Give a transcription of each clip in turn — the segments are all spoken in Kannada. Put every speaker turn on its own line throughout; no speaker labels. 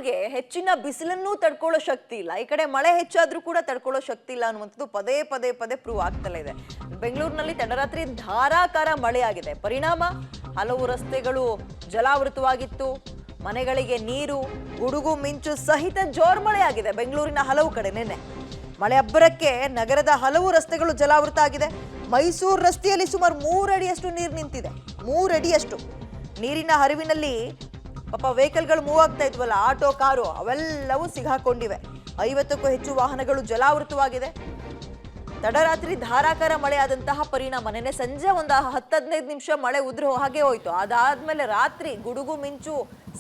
ಬೆಂಗಳೂರಿಗೆ ಹೆಚ್ಚಿನ ಬಿಸಿಲನ್ನೂ ತಡ್ಕೊಳ್ಳೋ ಶಕ್ತಿ ಇಲ್ಲ, ಈ ಕಡೆ ಮಳೆ ಹೆಚ್ಚಾದ್ರೂ ಕೂಡ ತಡ್ಕೊಳ್ಳೋ ಶಕ್ತಿ ಇಲ್ಲ ಅನ್ನುವಂಥದ್ದು ಪದೇ ಪದೇ ಪದೇ ಪ್ರೂವ್ ಆಗ್ತಲೇ ಇದೆ. ಬೆಂಗಳೂರಿನಲ್ಲಿ ತಡರಾತ್ರಿ ಧಾರಾಕಾರ ಮಳೆಯಾಗಿದೆ. ಪರಿಣಾಮ ಹಲವು ರಸ್ತೆಗಳು ಜಲಾವೃತವಾಗಿತ್ತು. ಮನೆಗಳಿಗೆ ನೀರು, ಗುಡುಗು ಮಿಂಚು ಸಹಿತ ಜೋರ್ ಮಳೆಯಾಗಿದೆ ಬೆಂಗಳೂರಿನ ಹಲವು ಕಡೆ. ನಿನ್ನೆ ಮಳೆ ಅಬ್ಬರಕ್ಕೆ ನಗರದ ಹಲವು ರಸ್ತೆಗಳು ಜಲಾವೃತ ಆಗಿದೆ. ಮೈಸೂರು ರಸ್ತೆಯಲ್ಲಿ ಸುಮಾರು 3 ಅಡಿಯಷ್ಟು ನೀರು ನಿಂತಿದೆ. 3 ಅಡಿಯಷ್ಟು ನೀರಿನ ಹರಿವಿನಲ್ಲಿ ಪಾಪ ವೆಹಿಕಲ್ಗಳು ಮೂವ್ ಆಗ್ತಾ ಇದ್ವಲ್ಲ, ಆಟೋ, ಕಾರು, ಅವೆಲ್ಲವೂ ಸಿಗಾಕೊಂಡಿವೆ. 50ಕ್ಕೂ ಹೆಚ್ಚು ವಾಹನಗಳು ಜಲಾವೃತವಾಗಿದೆ. ತಡರಾತ್ರಿ ಧಾರಾಕಾರ ಮಳೆ ಆದಂತಹ ಪರಿಣಾಮ ನಿನ್ನೆ ಸಂಜೆ ಒಂದು 10-15 ನಿಮಿಷ ಮಳೆ ಉದುರು ಹಾಗೆ ಹೋಯ್ತು. ಅದಾದ್ಮೇಲೆ ರಾತ್ರಿ ಗುಡುಗು ಮಿಂಚು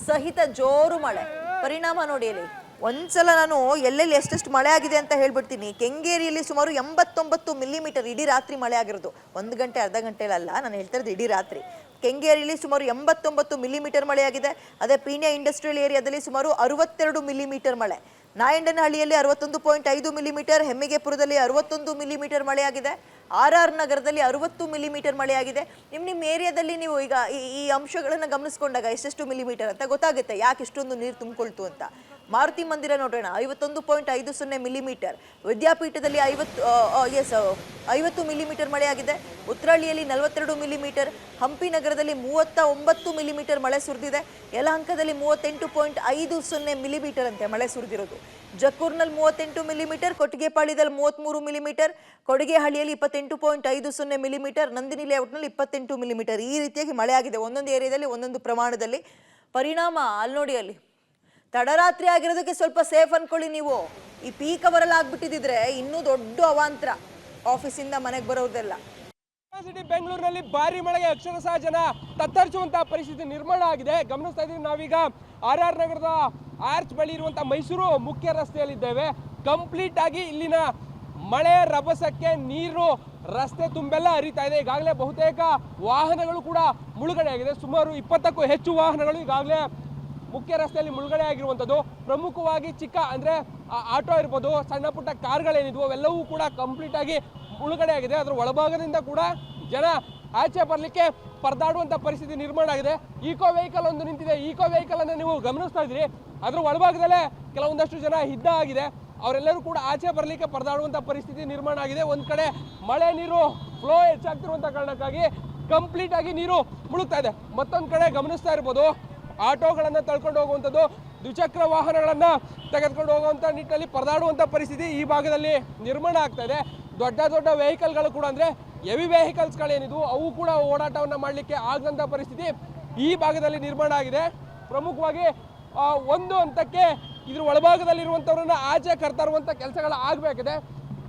ಸಹಿತ ಜೋರು ಮಳೆ. ಪರಿಣಾಮ ನೋಡಿ, ಅಲ್ಲಿ ಒಂದ್ಸಲ ನಾನು ಎಲ್ಲೆಲ್ಲಿ ಎಷ್ಟೆಷ್ಟು ಮಳೆ ಆಗಿದೆ ಅಂತ ಹೇಳ್ಬಿಡ್ತೀನಿ. ಕೆಂಗೇರಿಯಲ್ಲಿ ಸುಮಾರು 89 ಮಿಲಿಮೀಟರ್ ಇಡೀ ರಾತ್ರಿ ಮಳೆ ಆಗಿರೋದು. 1 ಗಂಟೆ ಅರ್ಧ ಗಂಟೆಲಲ್ಲ, ನಾನು ಹೇಳ್ತಾ ಇರೋದು ಇಡೀ ರಾತ್ರಿ. ಕೆಂಗೇರಿಯಲ್ಲಿ ಸುಮಾರು 89 ಮಿಲಿಮೀಟರ್ ಮಳೆಯಾಗಿದೆ. ಅದೇ ಪೀಣ್ಯ ಇಂಡಸ್ಟ್ರಿಯಲ್ ಏರಿಯಾದಲ್ಲಿ ಸುಮಾರು 62 ಮಿಲಿಮೀಟರ್ ಮಳೆ. ನಾಯಂಡನಹಳ್ಳಿಯಲ್ಲಿ 61.5 ಮಿಲಿಮೀಟರ್, ಹೆಮ್ಮಿಗೆಪುರದಲ್ಲಿ 61 ಮಿಲಿಮೀಟರ್ ಮಳೆಯಾಗಿದೆ. RR ನಗರದಲ್ಲಿ 60 ಮಿಲಿಮೀಟರ್ ಮಳೆಯಾಗಿದೆ. ನಿಮ್ಮ ಏರಿಯಾದಲ್ಲಿ ನೀವು ಈಗ ಈ ಅಂಶಗಳನ್ನು ಗಮನಿಸ್ಕೊಂಡಾಗ ಎಷ್ಟೆಷ್ಟು ಮಿಲಿಮೀಟರ್ ಅಂತ ಗೊತ್ತಾಗುತ್ತೆ ಯಾಕೆ ಇಷ್ಟೊಂದು ನೀರು ತುಂಬಿಕೊಳ್ತು ಅಂತ. ಮಾರುತಿ ಮಂದಿರ ನೋಡೋಣ, 51.50 ಮಿಲಿಮೀಟರ್. ವಿದ್ಯಾಪೀಠದಲ್ಲಿ 50 ಮಿಲಿಮೀಟರ್ ಮಳೆಯಾಗಿದೆ. ಉತ್ರಳ್ಳಿಯಲ್ಲಿ 42 ಮಿಲಿಮೀಟರ್. ಹಂಪಿ ನಗರದಲ್ಲಿ 39 ಮಿಲಿಮೀಟರ್ ಮಳೆ ಸುರಿದಿದೆ. ಯಲಹಂಕದಲ್ಲಿ 38.50 ಮಿಲಿಮೀಟರ್ ಅಂತೆ ಮಳೆ ಸುರಿದಿರೋದು. ಜಕ್ಕೂರ್ನಲ್ಲಿ 38 ಮಿಲಿಮೀಟರ್, ಕೊಟ್ಟಿಗೆಪಾಳ್ಯದಲ್ಲಿ 33 ಮಿಲಿಮೀಟರ್, ಕೊಡಿಗೆಹಳ್ಳಿಯಲ್ಲಿ 28.50 ಮಿಲಿಮೀಟರ್, ನಂದಿನಿ ಲೇಔಟ್ನಲ್ಲಿ 28 ಮಿಲಿಮೀಟರ್. ಈ ರೀತಿಯಾಗಿ ಮಳೆ ಆಗಿದೆ ಒಂದೊಂದು ಏರಿಯಾದಲ್ಲಿ ಒಂದೊಂದು ಪ್ರಮಾಣದಲ್ಲಿ. ಪರಿಣಾಮ ಅಲ್ಲಿ ನೋಡಿ, ಅಲ್ಲಿ ತಡರಾತ್ರಿ ಆಗಿರೋದಕ್ಕೆ ಸ್ವಲ್ಪ ಸೇಫ್ ಅನ್ಕೊಳ್ಳಿ ನೀವು. ಈ ಪೀಕ್ ಅವರಲ್ಲಿ ಆಗ್ಬಿಟ್ಟಿದ್ರೆ ಇನ್ನೂ ದೊಡ್ಡ ಅವಾಂತರ ಆಫೀಸಿಂದ ಮನೆಗೆ ಬರೋದೆಲ್ಲ.
ಬೆಂಗಳೂರಿನಲ್ಲಿ ಭಾರಿ ಮಳೆಗೆ ಅಕ್ಷರಶಃ ಜನ ತತ್ತರಿಸುವಂತಹ ಪರಿಸ್ಥಿತಿ ನಿರ್ಮಾಣ ಆಗಿದೆ. ಗಮನಿಸ್ತಾ ಇದ್ದೀವಿ ನಾವೀಗ RR ನಗರದ ಆರ್ಚ್ ಬಳಿ ಇರುವಂತಹ ಮೈಸೂರು ಮುಖ್ಯ ರಸ್ತೆಯಲ್ಲಿದ್ದೇವೆ. ಕಂಪ್ಲೀಟ್ ಆಗಿ ಇಲ್ಲಿನ ಮಳೆ ರಭಸಕ್ಕೆ ನೀರು ರಸ್ತೆ ತುಂಬೆಲ್ಲ ಹರಿತಾ ಇದೆ. ಈಗಾಗಲೇ ಬಹುತೇಕ ವಾಹನಗಳು ಕೂಡ ಮುಳುಗಡೆ ಆಗಿದೆ. ಸುಮಾರು 20ಕ್ಕೂ ಹೆಚ್ಚು ವಾಹನಗಳು ಈಗಾಗಲೇ ಮುಖ್ಯ ರಸ್ತೆಯಲ್ಲಿ ಮುಳುಗಡೆ ಆಗಿರುವಂಥದ್ದು. ಪ್ರಮುಖವಾಗಿ ಚಿಕ್ಕ ಅಂದರೆ ಆಟೋ ಇರ್ಬೋದು, ಸಣ್ಣ ಪುಟ್ಟ ಕಾರ್ಗಳೇನಿದ್ವು ಅವೆಲ್ಲವೂ ಕೂಡ ಕಂಪ್ಲೀಟ್ ಆಗಿ ಮುಳುಗಡೆ ಆಗಿದೆ. ಅದರ ಒಳಭಾಗದಿಂದ ಕೂಡ ಜನ ಆಚೆ ಬರಲಿಕ್ಕೆ ಪರದಾಡುವಂಥ ಪರಿಸ್ಥಿತಿ ನಿರ್ಮಾಣ ಆಗಿದೆ. ಈಕೋ ವೆಹಿಕಲ್ ಒಂದು ನಿಂತಿದೆ. ಈಕೋ ವೆಹಿಕಲ್ ಅನ್ನು ನೀವು ಗಮನಿಸ್ತಾ ಇದ್ದೀರಿ. ಅದರ ಒಳಭಾಗದಲ್ಲೇ ಕೆಲವೊಂದಷ್ಟು ಜನ ಹಿದ್ದ ಆಗಿದೆ. ಅವರೆಲ್ಲರೂ ಕೂಡ ಆಚೆ ಬರಲಿಕ್ಕೆ ಪರದಾಡುವಂಥ ಪರಿಸ್ಥಿತಿ ನಿರ್ಮಾಣ ಆಗಿದೆ. ಒಂದು ಕಡೆ ಮಳೆ ನೀರು ಫ್ಲೋ ಹೆಚ್ಚಾಗ್ತಿರುವಂಥ ಕಾರಣಕ್ಕಾಗಿ ಕಂಪ್ಲೀಟ್ ಆಗಿ ನೀರು ಮುಳುಗ್ತಾ ಇದೆ. ಮತ್ತೊಂದು ಕಡೆ ಗಮನಿಸ್ತಾ ಇರ್ಬೋದು, ಆಟೋಗಳನ್ನು ತಳ್ಕೊಂಡು ಹೋಗುವಂಥದ್ದು, ದ್ವಿಚಕ್ರ ವಾಹನಗಳನ್ನು ತೆಗೆದುಕೊಂಡು ಹೋಗುವಂಥ ನಿಟ್ಟಿನಲ್ಲಿ ಪರದಾಡುವಂಥ ಪರಿಸ್ಥಿತಿ ಈ ಭಾಗದಲ್ಲಿ ನಿರ್ಮಾಣ ಆಗ್ತಾ ಇದೆ. ದೊಡ್ಡ ದೊಡ್ಡ ವೆಹಿಕಲ್ಗಳು ಕೂಡ ಅಂದರೆ ಹೆವಿ ವೆಹಿಕಲ್ಸ್ಗಳೇನಿದ್ವು ಅವು ಕೂಡ ಓಡಾಟವನ್ನು ಮಾಡಲಿಕ್ಕೆ ಆಗದಂಥ ಪರಿಸ್ಥಿತಿ ಈ ಭಾಗದಲ್ಲಿ ನಿರ್ಮಾಣ ಆಗಿದೆ. ಪ್ರಮುಖವಾಗಿ ಒಂದು ಹಂತಕ್ಕೆ ಇದ್ರ ಒಳಭಾಗದಲ್ಲಿರುವಂಥವ್ರನ್ನ ಆಚೆ ಕರ್ತರುವಂಥ ಕೆಲಸಗಳು ಆಗಬೇಕಿದೆ.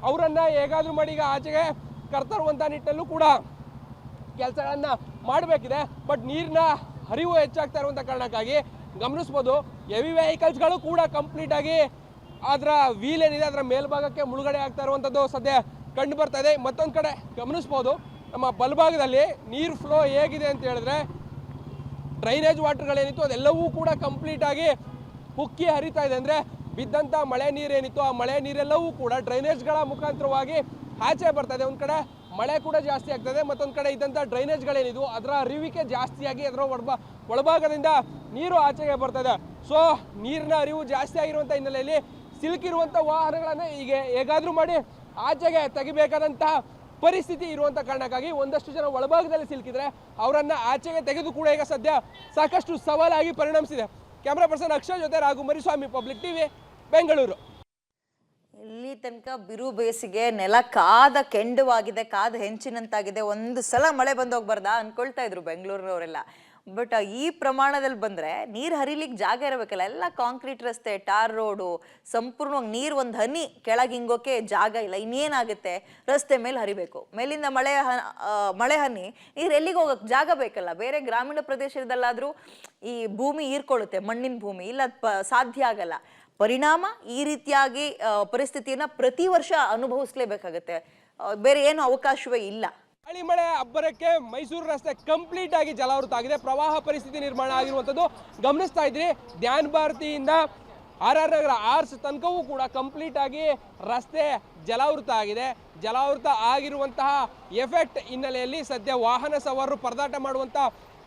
ಅವರನ್ನು ಹೇಗಾದರೂ ಮಾಡಿ ಈಗ ಆಚೆಗೆ ಕರ್ತರುವಂಥ ನಿಟ್ಟಲ್ಲೂ ಕೂಡ ಕೆಲಸಗಳನ್ನು ಮಾಡಬೇಕಿದೆ. ಬಟ್ ನೀರಿನ ಹರಿವು ಹೆಚ್ಚಾಗ್ತಾ ಇರುವಂಥ ಕಾರಣಕ್ಕಾಗಿ ಗಮನಿಸ್ಬೋದು ಹೆವಿ ವೆಹಿಕಲ್ಸ್ಗಳು ಕೂಡ ಕಂಪ್ಲೀಟ್ ಆಗಿ ಅದರ ವೀಲ್ ಏನಿದೆ ಅದರ ಮೇಲ್ಭಾಗಕ್ಕೆ ಮುಳುಗಡೆ ಆಗ್ತಾ ಇರುವಂಥದ್ದು ಸದ್ಯ ಕಂಡು ಬರ್ತಾ ಇದೆ. ಮತ್ತೊಂದು ಕಡೆ ಗಮನಿಸ್ಬೋದು, ನಮ್ಮ ಬಲಭಾಗದಲ್ಲಿ ನೀರು ಫ್ಲೋ ಹೇಗಿದೆ ಅಂತ ಹೇಳಿದ್ರೆ ಡ್ರೈನೇಜ್ ವಾಟರ್ಗಳೇನಿತ್ತು ಅದೆಲ್ಲವೂ ಕೂಡ ಕಂಪ್ಲೀಟ್ ಆಗಿ ಉಕ್ಕಿ ಹರಿತಾ ಇದೆ. ಅಂದರೆ ಬಿದ್ದಂಥ ಮಳೆ ನೀರೇನಿತ್ತು ಆ ಮಳೆ ನೀರೆಲ್ಲವೂ ಕೂಡ ಡ್ರೈನೇಜ್ಗಳ ಮುಖಾಂತರವಾಗಿ ಆಚೆ ಬರ್ತಾ ಇದೆ. ಒಂದು ಕಡೆ ಮಳೆ ಕೂಡ ಜಾಸ್ತಿ ಆಗ್ತದೆ, ಮತ್ತೊಂದು ಕಡೆ ಇದ್ದಂಥ ಡ್ರೈನೇಜ್ಗಳೇನಿದ್ವು ಅದರ ಹರಿವಿಕೆ ಜಾಸ್ತಿಯಾಗಿ ಅದರ ಒಳಭಾಗದಿಂದ ನೀರು ಆಚೆಗೆ ಬರ್ತದೆ. ಸೊ ನೀರಿನ ಹರಿವು ಜಾಸ್ತಿ ಆಗಿರುವಂಥ ಹಿನ್ನೆಲೆಯಲ್ಲಿ ಸಿಲುಕಿರುವಂಥ ವಾಹನಗಳನ್ನು ಈಗ ಹೇಗಾದರೂ ಮಾಡಿ ಆಚೆಗೆ ತೆಗಿಬೇಕಾದಂತಹ ಪರಿಸ್ಥಿತಿ ಇರುವಂಥ ಕಾರಣಕ್ಕಾಗಿ ಒಂದಷ್ಟು ಜನ ಒಳಭಾಗದಲ್ಲಿ ಸಿಲುಕಿದ್ರೆ ಅವರನ್ನು ಆಚೆಗೆ ತೆಗೆದು ಕೂಡ ಈಗ ಸದ್ಯ ಸಾಕಷ್ಟು ಸವಾಲಾಗಿ ಪರಿಣಮಿಸಿದೆ. ಕ್ಯಾಮ್ರಾ ಪರ್ಸನ್ ಅಕ್ಷಯ್ ಜೊತೆ ರಾಘು ಮರಿಸ್ವಾಮಿ, ಪಬ್ಲಿಕ್ ಟಿವಿ, ಬೆಂಗಳೂರು.
ಇಲ್ಲಿ ತನಕ ಬಿರು ಬೇಸಿಗೆ, ನೆಲ ಕಾದ ಕೆಂಡವಾಗಿದೆ, ಕಾದ ಹೆಂಚಿನಂತಾಗಿದೆ. ಒಂದು ಸಲ ಮಳೆ ಬಂದೋಗ್ಬಾರ್ದಾ ಅನ್ಕೊಳ್ತಾ ಇದ್ರು ಬೆಂಗಳೂರಿನವರೆಲ್ಲ. ಬಟ್ ಈ ಪ್ರಮಾಣದಲ್ಲಿ ಬಂದರೆ ನೀರು ಹರಿಲಿಕ್ಕೆ ಜಾಗ ಇರಬೇಕಲ್ಲ. ಎಲ್ಲ ಕಾಂಕ್ರೀಟ್ ರಸ್ತೆ, ಟಾರ್ ರೋಡು, ಸಂಪೂರ್ಣವಾಗಿ ನೀರು ಒಂದು ಹನಿ ಕೆಳಗೆ ಹಿಂಗೋಕೆ ಜಾಗ ಇಲ್ಲ. ಇನ್ನೇನಾಗುತ್ತೆ, ರಸ್ತೆ ಮೇಲೆ ಹರಿಬೇಕು. ಮೇಲಿಂದ ಮಳೆ ಹನಿ ನೀರು ಎಲ್ಲಿಗೆ ಹೋಗಕ್ಕೆ ಜಾಗ ಬೇಕಲ್ಲ. ಬೇರೆ ಗ್ರಾಮೀಣ ಪ್ರದೇಶದಲ್ಲಾದರೂ ಈ ಭೂಮಿ ಹೀರ್ಕೊಳ್ಳುತ್ತೆ, ಮಣ್ಣಿನ ಭೂಮಿ, ಇಲ್ಲ ಸಾಧ್ಯ ಆಗಲ್ಲ. ಪರಿಣಾಮ ಈ ರೀತಿಯಾಗಿ ಪರಿಸ್ಥಿತಿಯನ್ನ ಪ್ರತಿ ವರ್ಷ ಅನುಭವಿಸಲೇಬೇಕಾಗತ್ತೆ. ಬೇರೆ ಏನು ಅವಕಾಶವೇ ಇಲ್ಲ.
ಮಳೆ ಮಳೆ ಅಬ್ಬರಕ್ಕೆ ಮೈಸೂರು ರಸ್ತೆ ಕಂಪ್ಲೀಟ್ ಆಗಿ ಜಲಾವೃತ ಆಗಿದೆ. ಪ್ರವಾಹ ಪರಿಸ್ಥಿತಿ ನಿರ್ಮಾಣ ಆಗಿರುವಂಥದ್ದು ಗಮನಿಸ್ತಾ ಇದ್ರಿ. ಧ್ಯಾನ್ ಭಾರತಿಯಿಂದ RR ನಗರ ಆರ್ಚ್ ತನಕವೂ ಕೂಡ ಕಂಪ್ಲೀಟ್ ಆಗಿ ರಸ್ತೆ ಜಲಾವೃತ ಆಗಿದೆ. ಜಲಾವೃತ ಆಗಿರುವಂತಹ ಎಫೆಕ್ಟ್ ಹಿನ್ನೆಲೆಯಲ್ಲಿ ಸದ್ಯ ವಾಹನ ಸವಾರರು ಪರದಾಟ ಮಾಡುವಂಥ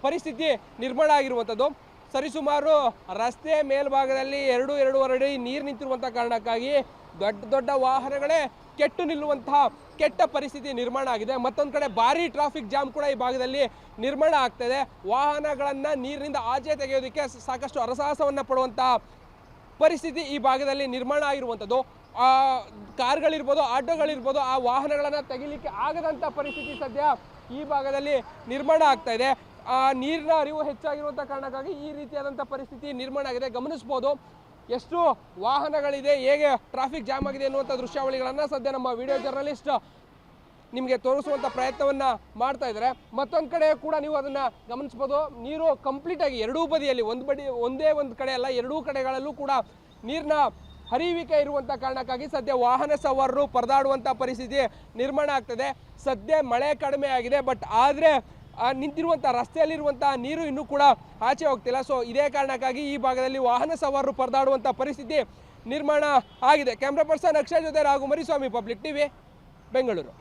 ಪರಿಸ್ಥಿತಿ ನಿರ್ಮಾಣ ಆಗಿರುವಂಥದ್ದು. ಸರಿಸುಮಾರು ರಸ್ತೆ ಮೇಲ್ಭಾಗದಲ್ಲಿ 2-2.5 ಅಡಿ ನೀರು ನಿಂತಿರುವಂಥ ಕಾರಣಕ್ಕಾಗಿ ದೊಡ್ಡ ದೊಡ್ಡ ವಾಹನಗಳೇ ಕೆಟ್ಟು ನಿಲ್ಲುವಂತಹ ಕೆಟ್ಟ ಪರಿಸ್ಥಿತಿ ನಿರ್ಮಾಣ ಆಗಿದೆ. ಮತ್ತೊಂದು ಕಡೆ ಭಾರಿ ಟ್ರಾಫಿಕ್ ಜಾಮ್ ಕೂಡ ಈ ಭಾಗದಲ್ಲಿ ನಿರ್ಮಾಣ ಆಗ್ತದೆ. ವಾಹನಗಳನ್ನು ನೀರಿನಿಂದ ಆಚೆ ತೆಗೆಯೋದಕ್ಕೆ ಸಾಕಷ್ಟು ಹರಸಾಹಸವನ್ನು ಪಡುವಂತಹ ಪರಿಸ್ಥಿತಿ ಈ ಭಾಗದಲ್ಲಿ ನಿರ್ಮಾಣ ಆಗಿರುವಂಥದ್ದು. ಕಾರ್ಗಳಿರ್ಬೋದು, ಆಟೋಗಳಿರ್ಬೋದು, ಆ ವಾಹನಗಳನ್ನು ತೆಗಿಲಿಕ್ಕೆ ಆಗದಂಥ ಪರಿಸ್ಥಿತಿ ಸದ್ಯ ಈ ಭಾಗದಲ್ಲಿ ನಿರ್ಮಾಣ ಆಗ್ತಾ ಇದೆ. ನೀರಿನ ಅರಿವು ಹೆಚ್ಚಾಗಿರುವಂಥ ಕಾರಣಕ್ಕಾಗಿ ಈ ರೀತಿಯಾದಂಥ ಪರಿಸ್ಥಿತಿ ನಿರ್ಮಾಣ ಆಗಿದೆ. ಗಮನಿಸ್ಬೋದು ಎಷ್ಟು ವಾಹನಗಳಿದೆ, ಹೇಗೆ ಟ್ರಾಫಿಕ್ ಜಾಮ್ ಆಗಿದೆ ಅನ್ನುವಂಥ ದೃಶ್ಯಾವಳಿಗಳನ್ನು ಸದ್ಯ ನಮ್ಮ ವಿಡಿಯೋ ಜರ್ನಲಿಸ್ಟ್ ನಿಮಗೆ ತೋರಿಸುವಂಥ ಪ್ರಯತ್ನವನ್ನು ಮಾಡ್ತಾ ಇದ್ದಾರೆ. ಮತ್ತೊಂದು ಕಡೆ ಕೂಡ ನೀವು ಅದನ್ನು ಗಮನಿಸ್ಬೋದು, ನೀರು ಕಂಪ್ಲೀಟಾಗಿ ಎರಡೂ ಬದಿಯಲ್ಲಿ ಒಂದೇ ಒಂದು ಕಡೆ ಅಲ್ಲ, ಎರಡೂ ಕಡೆಗಳಲ್ಲೂ ಕೂಡ ನೀರಿನ ಹರಿವಿಕೆ ಇರುವಂಥ ಕಾರಣಕ್ಕಾಗಿ ಸದ್ಯ ವಾಹನ ಸವಾರರು ಪರದಾಡುವಂಥ ಪರಿಸ್ಥಿತಿ ನಿರ್ಮಾಣ ಆಗ್ತದೆ. ಸದ್ಯ ಮಳೆ ಕಡಿಮೆ ಆಗಿದೆ, ಬಟ್ ಆದರೆ ನಿಂತಿರುವಂಥ ರಸ್ತೆಯಲ್ಲಿರುವಂಥ ನೀರು ಇನ್ನೂ ಕೂಡ ಆಚೆ ಹೋಗ್ತಿಲ್ಲ. ಸೊ ಇದೇ ಕಾರಣಕ್ಕಾಗಿ ಈ ಭಾಗದಲ್ಲಿ ವಾಹನ ಸವಾರರು ಪರದಾಡುವಂಥ ಪರಿಸ್ಥಿತಿ ನಿರ್ಮಾಣ ಆಗಿದೆ. ಕ್ಯಾಮ್ರಾ ಪರ್ಸನ್ ಅಕ್ಷಯ್ ಜೊತೆ ರಾಘು ಮರಿಸ್ವಾಮಿ, ಪಬ್ಲಿಕ್ ಟಿವಿ, ಬೆಂಗಳೂರು.